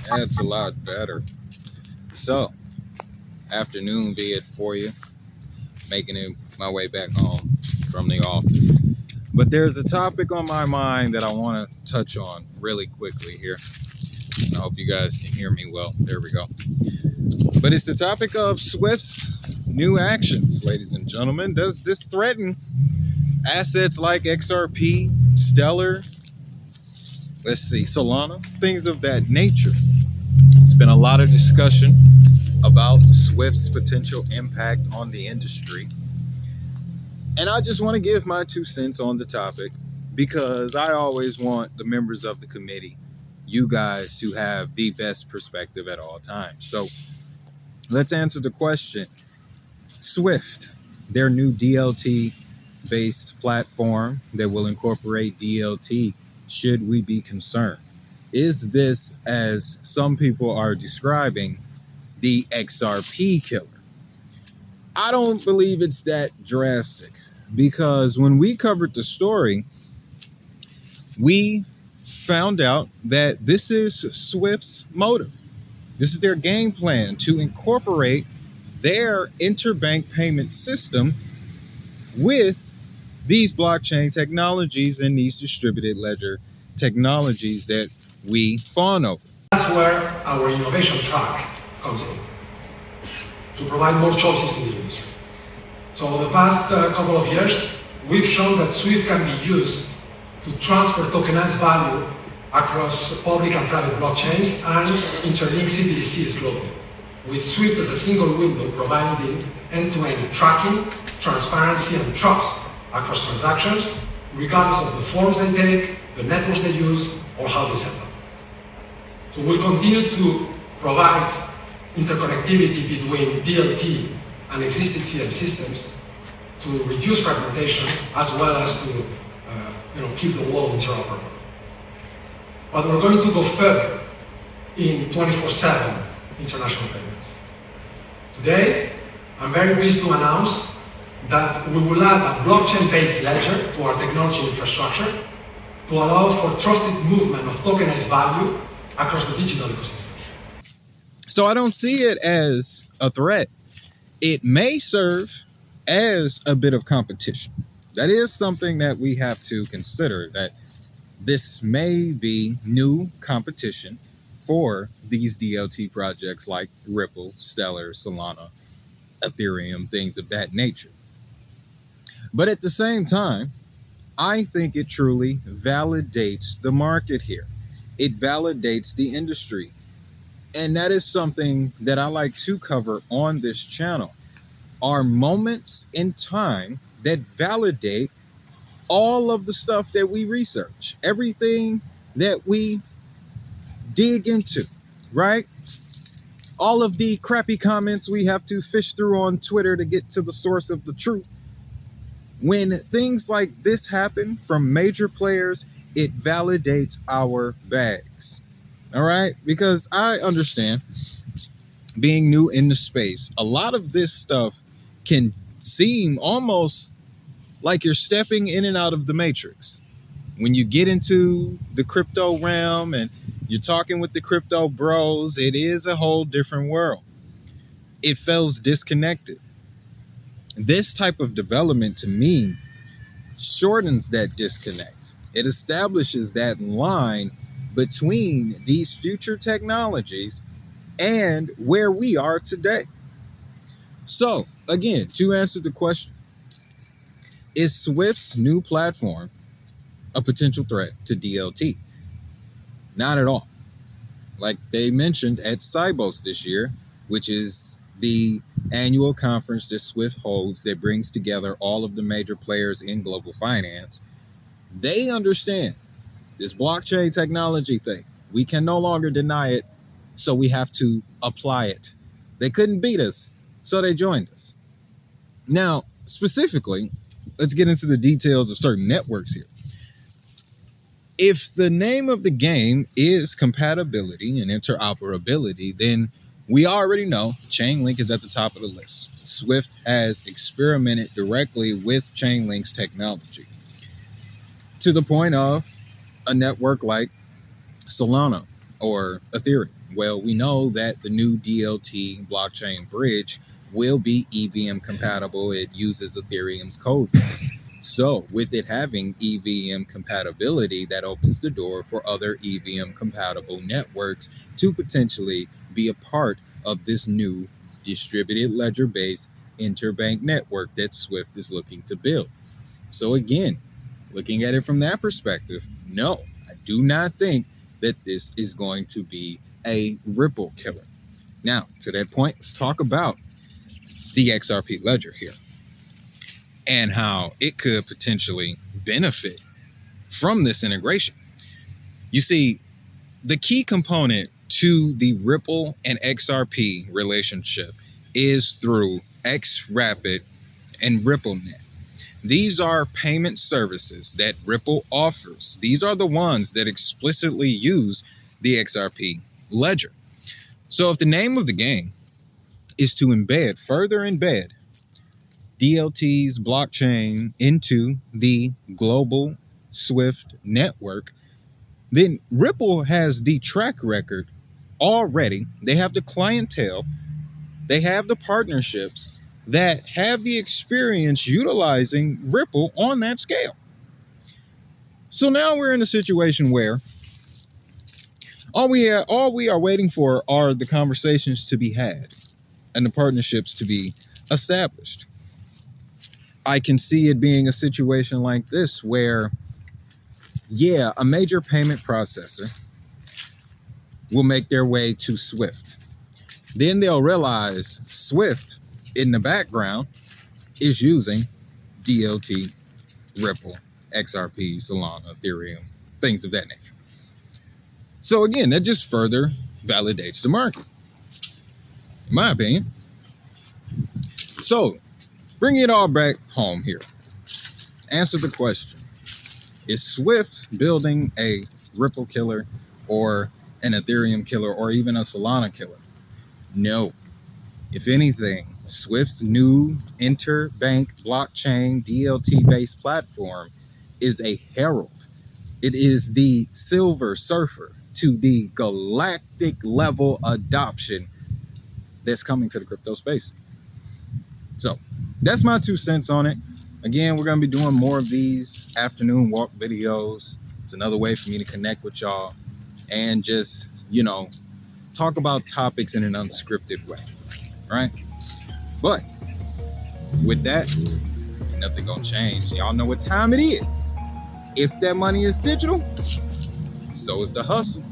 That's a lot better. So, afternoon be it for you, making it my way back home from the office. But there's a topic on my mind that I want to touch on really quickly here. I hope you guys can hear me well. There we go. But it's the topic of Swift's new actions, ladies and gentlemen. Does this threaten assets like XRP, Stellar, Solana, things of that nature? It's been a lot of discussion about Swift's potential impact on the industry. And I just want to give my 2 cents on the topic because I always want the members of the committee, you guys, to have the best perspective at all times. So let's answer the question. Swift, their new DLT based platform that will incorporate DLT, should we be concerned? Is this, as some people are describing, the XRP killer? I don't believe it's that drastic because when we covered the story, we found out that this is Swift's motive. This is their game plan to incorporate their interbank payment system with these blockchain technologies and these distributed ledger technologies that we fawn over. That's where our innovation track comes in, to provide more choices to the user. So over the past couple of years, we've shown that Swift can be used to transfer tokenized value across public and private blockchains and interlink CBDCs globally, with Swift as a single window providing end-to-end tracking, transparency, and trust across transactions, regardless of the forms they take, the networks they use, or how they set up. So we'll continue to provide interconnectivity between DLT and existing fiat systems to reduce fragmentation as well as to keep the world interoperable. But we're going to go further in 24/7 international payments. Today, I'm very pleased to announce that we will add a blockchain-based ledger to our technology infrastructure to allow for trusted movement of tokenized value across the digital ecosystem. So I don't see it as a threat. It may serve as a bit of competition. That is something that we have to consider, that this may be new competition for these DLT projects like Ripple, Stellar, Solana, Ethereum, things of that nature. But at the same time, I think it truly validates the market here. It validates the industry. And that is something that I like to cover on this channel, are moments in time that validate all of the stuff that we research, everything that we dig into, right? All of the crappy comments we have to fish through on Twitter to get to the source of the truth. When things like this happen from major players, it validates our bags. All right? Because I understand, being new in the space, a lot of this stuff can seem almost like you're stepping in and out of the matrix. When you get into the crypto realm and you're talking with the crypto bros, it is a whole different world. It feels disconnected. This type of development, to me, shortens that disconnect. It establishes that line between these future technologies and where we are today. So, again, to answer the question, is Swift's new platform a potential threat to DLT? Not at all. Like they mentioned at Sibos this year, which is the annual conference that Swift holds that brings together all of the major players in global finance, they understand this blockchain technology thing. We can no longer deny it, so we have to apply it. They couldn't beat us, so they joined us. Now, specifically, let's get into the details of certain networks here. If the name of the game is compatibility and interoperability, then we already know Chainlink is at the top of the list. Swift has experimented directly with Chainlink's technology to the point of a network like Solana or Ethereum? Well, we know that the new DLT blockchain bridge will be EVM compatible. It uses Ethereum's code base. So with it having EVM compatibility, that opens the door for other EVM compatible networks to potentially be a part of this new distributed ledger-based interbank network that Swift is looking to build. So again, looking at it from that perspective, no, I do not think that this is going to be a Ripple killer. Now, to that point, let's talk about the XRP ledger here and how it could potentially benefit from this integration. You see, the key component to the Ripple and XRP relationship is through XRapid and RippleNet. These are payment services that Ripple offers. These are the ones that explicitly use the XRP ledger. So if the name of the game is to further embed DLT's blockchain into the global Swift network, then Ripple has the track record already. They have the clientele, they have the partnerships that have the experience utilizing Ripple on that scale. So now we're in a situation where all we are waiting for are the conversations to be had and the partnerships to be established. I can see it being a situation like this where, yeah, a major payment processor will make their way to Swift. Then they'll realize Swift in the background is using DLT, Ripple, XRP, Solana, Ethereum, things of that nature. So again, that just further validates the market, in my opinion. So, bring it all back home here. Answer the question. Is Swift building a Ripple killer or an Ethereum killer or even a Solana killer? No. If anything, Swift's new interbank blockchain DLT-based platform is a herald. It is the silver surfer to the galactic level adoption that's coming to the crypto space. So that's my 2 cents on it. Again, we're going to be doing more of these afternoon walk videos. It's another way for me to connect with y'all and just, talk about topics in an unscripted way. All right. But with that, nothing going to change. Y'all know what time it is. If that money is digital, so is the hustle.